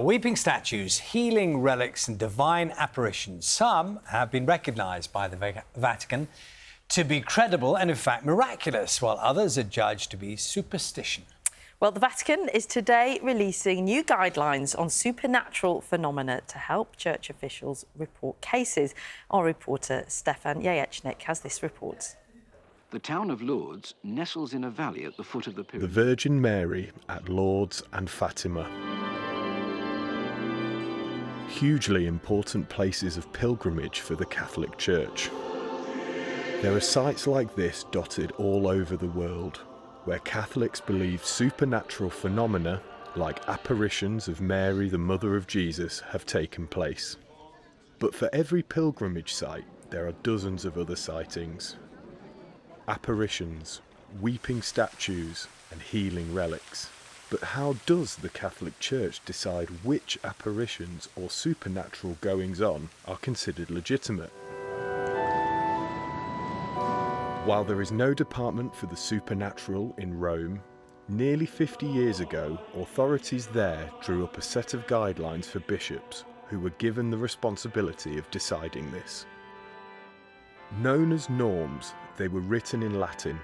Weeping statues, healing relics and divine apparitions. Some have been recognised by the Vatican to be credible and, in fact, miraculous, while others are judged to be superstition. Well, the Vatican is today releasing new guidelines on supernatural phenomena to help church officials report cases. Our reporter Stefan Jajecznik has this report. The town of Lourdes nestles in a valley at the foot of the pyramid. The Virgin Mary at Lourdes and Fatima. Hugely important places of pilgrimage for the Catholic Church. There are sites like this dotted all over the world, where Catholics believe supernatural phenomena, like apparitions of Mary, the Mother of Jesus, have taken place. But for every pilgrimage site, there are dozens of other sightings. Apparitions, weeping statues, and healing relics. But how does the Catholic Church decide which apparitions or supernatural goings-on are considered legitimate? While there is no department for the supernatural in Rome, nearly 50 years ago, authorities there drew up a set of guidelines for bishops who were given the responsibility of deciding this. Known as norms, they were written in Latin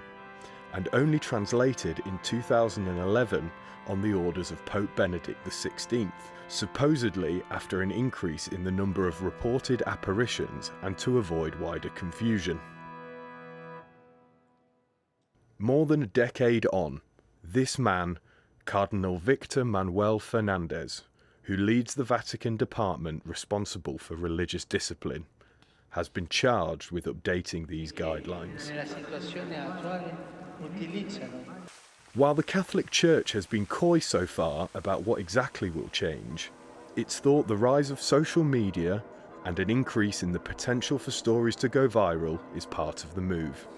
and only translated in 2011 on the orders of Pope Benedict XVI, supposedly after an increase in the number of reported apparitions and to avoid wider confusion. More than a decade on, this man, Cardinal Victor Manuel Fernandez, who leads the Vatican department responsible for religious discipline, has been charged with updating these guidelines. While the Catholic Church has been coy so far about what exactly will change, it's thought the rise of social media and an increase in the potential for stories to go viral is part of the move.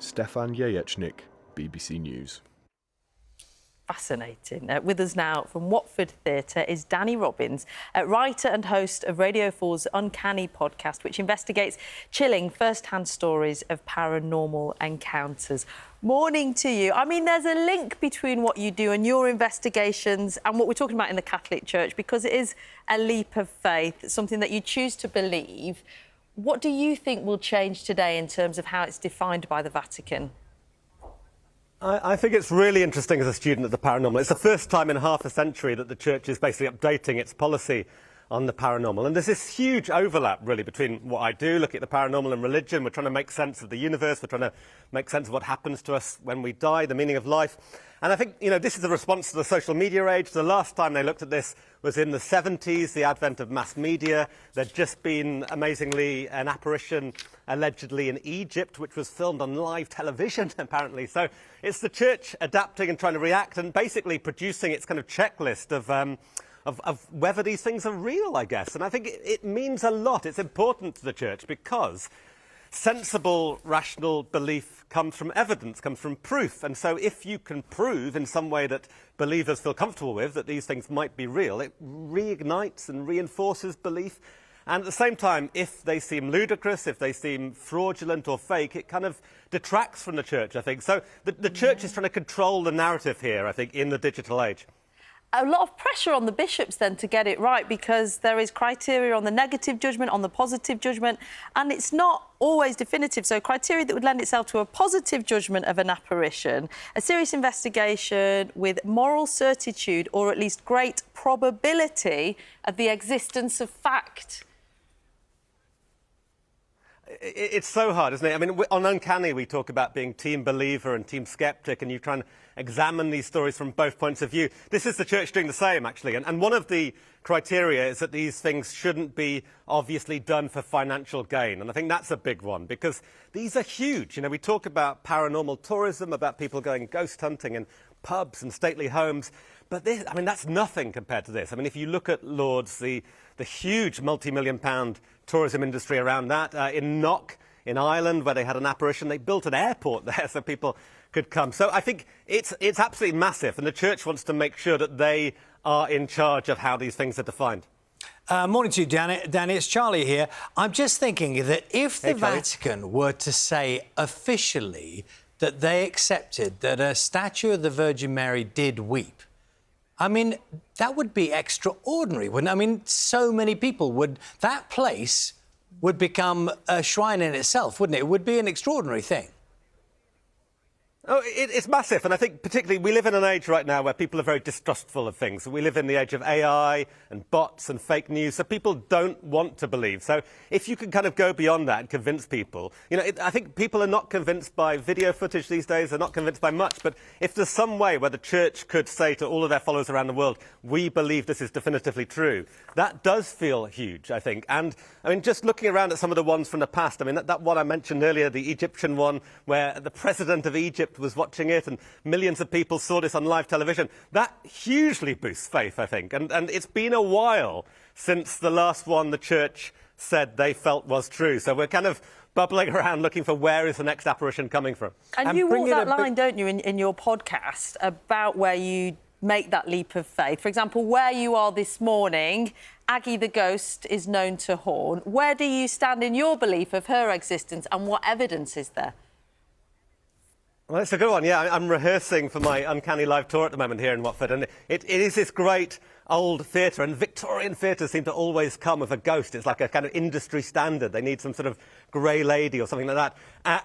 Stefan Jajecznik, BBC News. Fascinating. With us now from Watford Theatre is Danny Robbins, writer and host of Radio 4's Uncanny podcast, which investigates chilling first-hand stories of paranormal encounters. Morning to you. I mean, there's a link between what you do and your investigations and what we're talking about in the Catholic Church, because it is a leap of faith, something that you choose to believe. What do you think will change today in terms of how it's defined by the Vatican? I think it's really interesting as a student of the paranormal. It's the first time in half a century that the Church is basically updating its policy on the paranormal. And there's this huge overlap, really, between what I do, looking at the paranormal and religion. We're trying to make sense of the universe. We're trying to make sense of what happens to us when we die, the meaning of life. And I think, this is a response to the social media age. The last time they looked at this was in the 70s, the advent of mass media. There'd just been, amazingly, an apparition allegedly in Egypt, which was filmed on live television, apparently. So it's the Church adapting and trying to react and basically producing its kind of checklist of whether these things are real, I guess. And I think it means a lot. It's important to the Church because sensible, rational belief comes from evidence, comes from proof. And so if you can prove in some way that believers feel comfortable with that these things might be real, it reignites and reinforces belief. And at the same time, if they seem ludicrous, if they seem fraudulent or fake, it kind of detracts from the Church, I think. So the Church is trying to control the narrative here, I think, in the digital age. A lot of pressure on the bishops then to get it right, because there is criteria on the negative judgment, on the positive judgment, and it's not always definitive. So criteria that would lend itself to a positive judgment of an apparition, a serious investigation with moral certitude or at least great probability of the existence of fact. It's so hard, isn't it? I mean, on Uncanny, we talk about being team believer and team skeptic, and you try and examine these stories from both points of view. This is the Church doing the same, actually. And one of the criteria is that these things shouldn't be obviously done for financial gain. And I think that's a big one, because these are huge. We talk about paranormal tourism, about people going ghost hunting in pubs and stately homes. But this, I mean, that's nothing compared to this. I mean, if you look at Lourdes, the huge multi-million-pound tourism industry around that, in Knock, in Ireland, where they had an apparition, they built an airport there so people could come. So I think it's absolutely massive, and the Church wants to make sure that they are in charge of how these things are defined. Morning to you, Danny. It's Charlie here. I'm just thinking that if the Vatican were to say officially that they accepted that a statue of the Virgin Mary did weep, I mean, that would be extraordinary, wouldn't it? I mean, so many people would... That place would become a shrine in itself, wouldn't it? It would be an extraordinary thing. Oh, it's massive, and I think particularly we live in an age right now where people are very distrustful of things. We live in the age of AI and bots and fake news, so people don't want to believe. So if you can kind of go beyond that and convince people, I think people are not convinced by video footage these days, they're not convinced by much, but if there's some way where the church could say to all of their followers around the world, we believe this is definitively true, that does feel huge, I think. And, I mean, just looking around at some of the ones from the past, I mean, that one I mentioned earlier, the Egyptian one, where the president of Egypt was watching it and millions of people saw this on live television. That hugely boosts faith, I think. And it's been a while since the last one the church said they felt was true. So we're kind of bubbling around looking for where is the next apparition coming from. And you walk that line, don't you, in your podcast about where you make that leap of faith. For example, where you are this morning, Aggie the ghost is known to haunt. Where do you stand in your belief of her existence and what evidence is there? Well, it's a good one, yeah. I'm rehearsing for my Uncanny live tour at the moment here in Watford, and it is this great old theatre, and Victorian theatres seem to always come with a ghost. It's like a kind of industry standard. They need some sort of grey lady or something like that.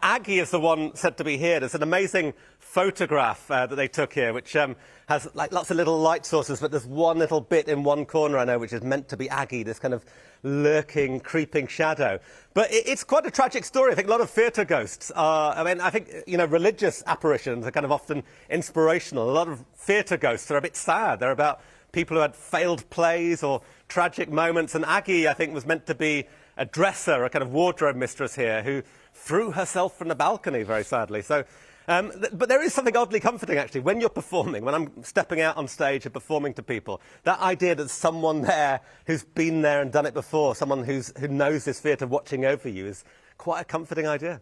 Aggie is the one said to be here. There's an amazing photograph that they took here, which has like lots of little light sources, but there's one little bit in one corner, I know, which is meant to be Aggie, this kind of lurking, creeping shadow. But it's quite a tragic story. I think a lot of theatre ghosts are... I mean, I think, religious apparitions are kind of often inspirational. A lot of theatre ghosts are a bit sad. They're about people who had failed plays or tragic moments. And Aggie, I think, was meant to be a dresser, a kind of wardrobe mistress here, who threw herself from the balcony, very sadly. So... but there is something oddly comforting, actually, when you're performing, when I'm stepping out on stage and performing to people, that idea that someone there who's been there and done it before, someone who knows this theatre watching over you, is quite a comforting idea.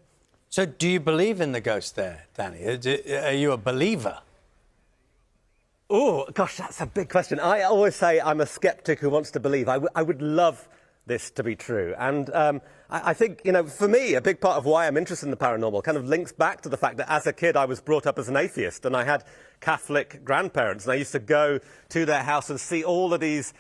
So do you believe in the ghost there, Danny? Are you a believer? Oh, gosh, that's a big question. I always say I'm a sceptic who wants to believe. I would love this to be true. And I think, for me, a big part of why I'm interested in the paranormal kind of links back to the fact that as a kid I was brought up as an atheist, and I had Catholic grandparents, and I used to go to their house and see all of these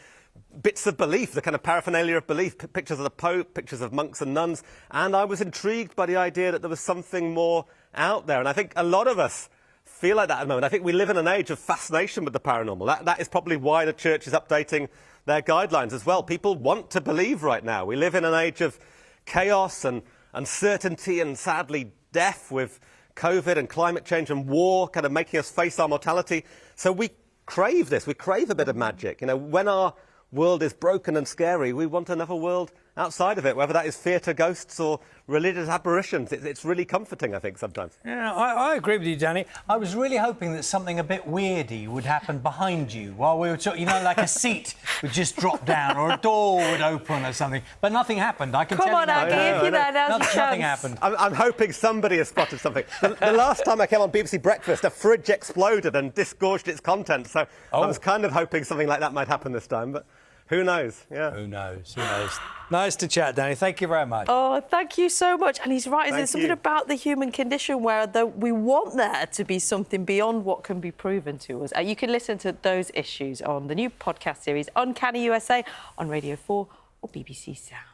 bits of belief, the kind of paraphernalia of belief, pictures of the Pope, pictures of monks and nuns, and I was intrigued by the idea that there was something more out there. And I think a lot of us feel like that at the moment. I think we live in an age of fascination with the paranormal. That is probably why the church is updating their guidelines as well. People want to believe right now. We live in an age of chaos and uncertainty and, sadly, death, with COVID and climate change and war kind of making us face our mortality. So we crave this. We crave a bit of magic. When our world is broken and scary, we want another world outside of it, whether that is theatre ghosts or religious apparitions. It's really comforting, I think, sometimes. Yeah, I agree with you, Danny. I was really hoping that something a bit weirdy would happen behind you while we were talking, like a seat would just drop down or a door would open or something. But nothing happened. I can tell you. Come on, Aggie, if you're there, now's your chance. Nothing happened. I'm hoping somebody has spotted something. The last time I came on BBC Breakfast, a fridge exploded and disgorged its contents, so I was kind of hoping something like that might happen this time, but... who knows? Yeah. Who knows? Who knows? Nice to chat, Danny. Thank you very much. Oh, thank you so much. And he's right. There's something about the human condition where we want there to be something beyond what can be proven to us. You can listen to those issues on the new podcast series Uncanny USA on Radio 4 or BBC Sound.